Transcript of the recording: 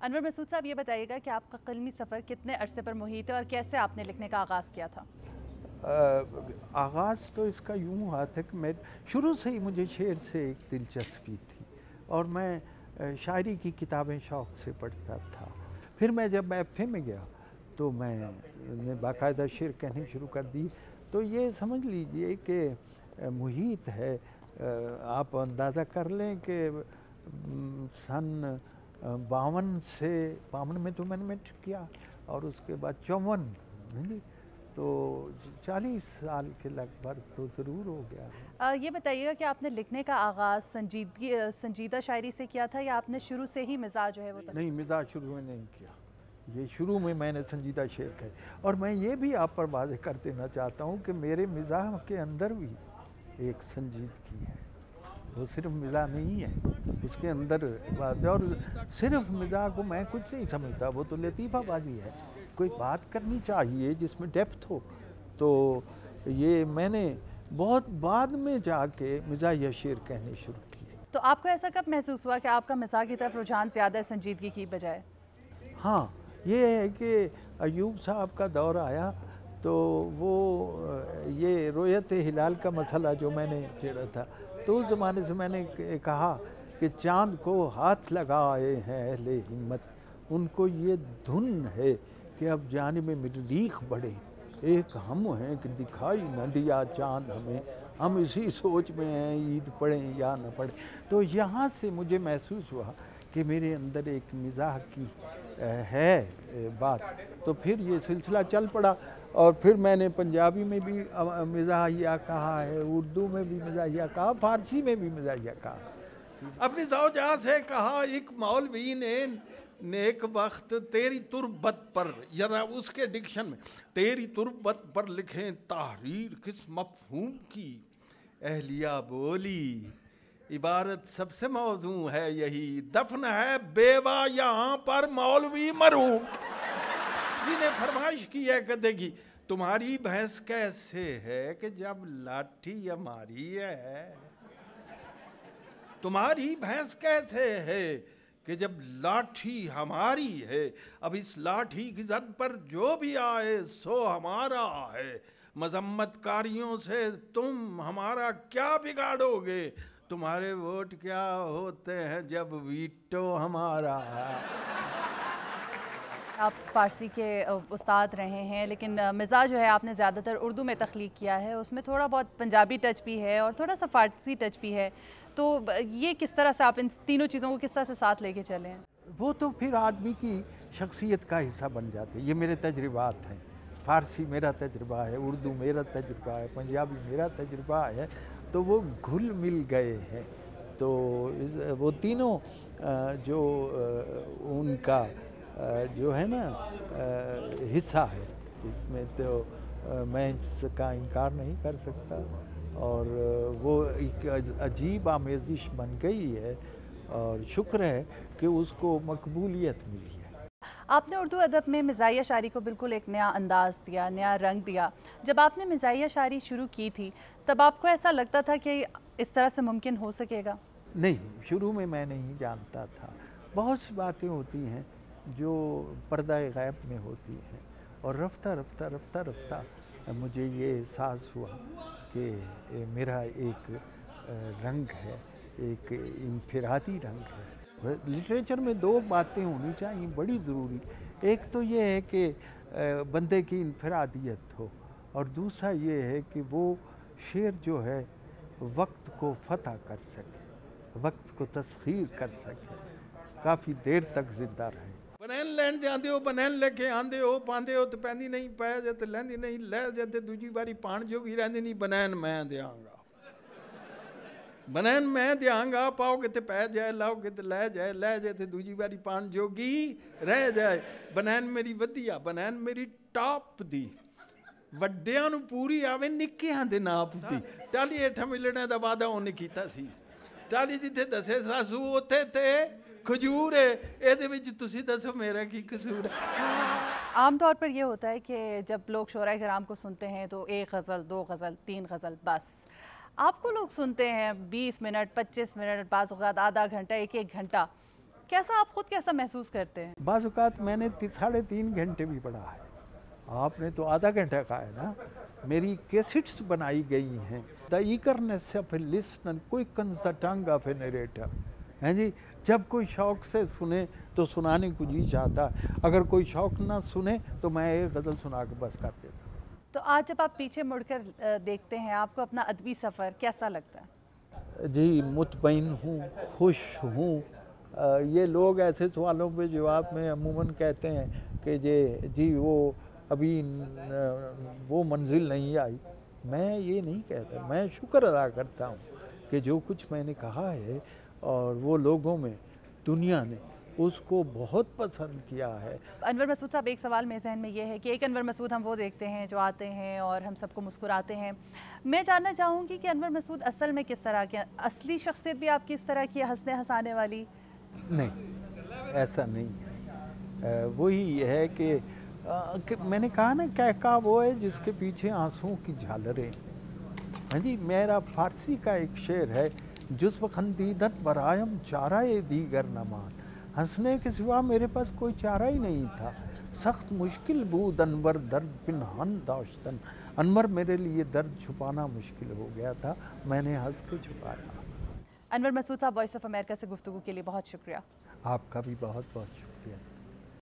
अनवर मसूद साहब, ये बताइएगा कि आपका क़िल्मी सफ़र कितने अरसे पर मुहित है और कैसे आपने लिखने का आगाज़ किया था? आगाज़ तो इसका यूँ हुआ था कि मैं शुरू से ही मुझे शेर से एक दिलचस्पी थी और मैं शायरी की किताबें शौक़ से पढ़ता था। फिर मैं जब एफ़ए में गया तो मैंने बाकायदा शेर कहने शुरू कर दी। तो ये समझ लीजिए कि मुहीत है। आप अंदाज़ा कर लें कि सन 52 से 52 में तो मैंने मैट्रिक किया और उसके बाद 54 तो 40 साल के लगभग तो ज़रूर हो गया। ये बताइएगा कि आपने लिखने का आगाज़ संजीदा शायरी से किया था या आपने शुरू से ही मिज़ाज जो है वो नहीं, मिज़ाज शुरू में नहीं किया। ये शुरू में मैंने संजीदा शेर कहे और मैं ये भी आप पर वाज़ेह कर देना चाहता हूँ कि मेरे मिज़ाह के अंदर भी एक संजीदगी है। वो सिर्फ़ मिज़ाह नहीं है, उसके अंदर बात है। और सिर्फ़ मिज़ाह को मैं कुछ नहीं समझता, वो तो लतीफ़ाबाज़ी है। कोई बात करनी चाहिए जिसमें डेप्थ हो। तो ये मैंने बहुत बाद में जाके मिज़ाहिया शेर कहने शुरू किए। तो आपको ऐसा कब महसूस हुआ कि आपका मिज़ाह की तरफ रुझान ज़्यादा है संजीदगी की बजाय? हाँ, ये है कि अयूब साहब का दौर आया तो वो ये रोयत हिलाल का मसला जो मैंने छेड़ा था, तो उस ज़माने से मैंने कहा कि चाँद को हाथ लगाए हैं अहले हिम्मत, उनको ये धुन है कि अब जानिब मरीख बढ़े। एक हम हैं कि दिखाई न दिया चाँद हमें, हम इसी सोच में हैं ईद पढ़ें या न पढ़ें। तो यहाँ से मुझे महसूस हुआ कि मेरे अंदर एक मिज़ाह की है बात। तो फिर ये सिलसिला चल पड़ा और फिर मैंने पंजाबी में भी मिज़ाहिया कहा है, उर्दू में भी मिज़ाहिया कहा, फ़ारसी में भी मिज़ाहिया कहा। अपनी ज़ौजा से कहा एक मौलवी ने नेक वक्त तेरी तुरबत पर, जरा उसके डिक्शन में तेरी तुरबत पर लिखें तहरीर किस मफ़हूम की। अहलिया बोली इबारत सबसे मौजू है यही, दफन है बेवा यहाँ पर मौलवी मरूम। जिन्हें फरमाइश की है कि देखी तुम्हारी भैंस कैसे है कि जब लाठी हमारी है, तुम्हारी भैंस कैसे है कि जब लाठी हमारी है। अब इस लाठी की जद पर जो भी आए सो हमारा है। मजम्मतकारियों से तुम हमारा क्या बिगाड़ोगे, तुम्हारे वोट क्या होते हैं जब वीटो हमारा है। आप फ़ारसी के उस्ताद रहे हैं, लेकिन मिज़ाज जो है आपने ज़्यादातर उर्दू में तख्लीक किया है, उसमें थोड़ा बहुत पंजाबी टच भी है और थोड़ा सा फ़ारसी टच भी है। तो ये किस तरह से आप इन तीनों चीज़ों को किस तरह से साथ लेके चले हैं? वो तो फिर आदमी की शख्सियत का हिस्सा बन जाते हैं। ये मेरे तजुर्बात हैं। फ़ारसी मेरा तजुर्बा है, उर्दू मेरा तजुर्बा है, पंजाबी मेरा तजुर्बा है, तो वो घुल मिल गए हैं। तो वो तीनों जो उनका जो है ना हिस्सा है इसमें, तो मैं इसका इनकार नहीं कर सकता। और वो एक अजीब आमेज़िश बन गई है और शुक्र है कि उसको मकबूलियत मिली है। आपने उर्दू अदब में मिज़ाहिया शायरी को बिल्कुल एक नया अंदाज़ दिया, नया रंग दिया। जब आपने मिज़ाहिया शायरी शुरू की थी तब आपको ऐसा लगता था कि इस तरह से मुमकिन हो सकेगा? नहीं, शुरू में मैं नहीं जानता था। बहुत सी बातें होती हैं जो पर्दा गैब में होती हैं और रफ्ता रफ्ता रफ्ता रफ्ता मुझे ये एहसास हुआ कि मेरा एक रंग है, एक इनफिरादी रंग है। लिटरेचर में दो बातें होनी चाहिए बड़ी ज़रूरी। एक तो ये है कि बंदे की इनफिरादियत हो और दूसरा ये है कि वो शेर जो है वक्त को फ़तह कर सके, वक्त को तस्खीर कर सके, काफ़ी देर तक ज़िंदा रहे। बनैन लैन जाते हो, बनैन लेके आंदे हो, पांदे हो तो पैंदी नहीं, पै जाए तो लैंदी नहीं, लै जाए तो दूजी बारी पाण जोगी रहंदी नहीं। बनैन मैं देंगा, बनैन मैं देंगा, पाओगे तो पै जाए, लाओगे तो लै जाए, लै जाए तो दूजी बारी पाण जोगी रह जाए। बनैन मेरी वधिया, बनैन मेरी टॉप दी, ਵੱਡਿਆਂ ਨੂੰ ਪੂਰੀ ਆਵੇ ਨਿੱਕਿਆਂ ਦੇ ਨਾਪ ਦੀ। ਟਾਲੀ ਹੇਠਾਂ ਮਿਲਣੇ ਦਾ ਵਾਅਦਾ ਉਹਨੇ ਕੀਤਾ ਸੀ। ਟਾਲੀ ਜਿੱਥੇ ਦੱਸੇ ਸਾਸੂ ਉੱਥੇ ਤੇ खजूर है, ਇਹਦੇ ਵਿੱਚ ਤੁਸੀਂ ਦੱਸੋ मेरा की कसूर है। आमतौर पर यह होता है कि जब लोग शोराए कराम को सुनते हैं तो एक गज़ल, दो गज़ल, तीन गज़ल बस। आपको लोग सुनते हैं 20 मिनट, 25 मिनट, बाज़ औक़ात आधा घंटा, एक घंटा। कैसा, आप खुद कैसा महसूस करते हैं? बाज़ औक़ात मैंने 3.5 घंटे भी पढ़ा है, आपने तो आधा घंटा कहा है ना। मेरी कैसेट्स बनाई गई हैं। The eagerness of A listener quickens the tongue of A narrator, हैं जी। जब कोई शौक़ से सुने तो सुनाने को जी चाहता है, अगर कोई शौक़ ना सुने तो मैं एक गज़ल सुना के बस कर देता। तो आज जब आप पीछे मुड़कर देखते हैं, आपको अपना अदबी सफ़र कैसा लगता है? जी मुतमईन हूँ, खुश हूँ। ये लोग ऐसे सवालों पे जवाब में अमूमन कहते हैं कि जी वो अभी वो मंजिल नहीं आई। मैं ये नहीं कहता, मैं शुक्र अदा करता हूँ कि जो कुछ मैंने कहा है और वो लोगों में, दुनिया ने उसको बहुत पसंद किया है। अनवर मसूद साहब, एक सवाल मेरे जहन में ये है कि एक अनवर मसूद हम वो देखते हैं जो आते हैं और हम सबको मुस्कुराते हैं। मैं जानना चाहूँगी कि अनवर मसूद असल में किस तरह के, असली शख्सियत भी आपकी इस तरह की हंसने हंसाने वाली? नहीं, ऐसा नहीं है। वही है कि मैंने कहा ना, कहका वो है जिसके पीछे आंसुओं की झालरें। हाँ जी, मेरा फ़ारसी का एक शेर है, जुज़्व खंदीदत बरायम चारा ए दीगर नमान। हंसने के सिवा मेरे पास कोई चारा ही नहीं था। सख्त मुश्किल बूद अनवर दर्द पिनहान दाश्तन। अनवर मेरे लिए दर्द छुपाना मुश्किल हो गया था, मैंने हंस के छुपाया। अनवर मसूद साहब, वॉइस ऑफ अमेरिका से गुफ्तगू के लिए बहुत शुक्रिया। आपका भी बहुत बहुत शुक्रिया।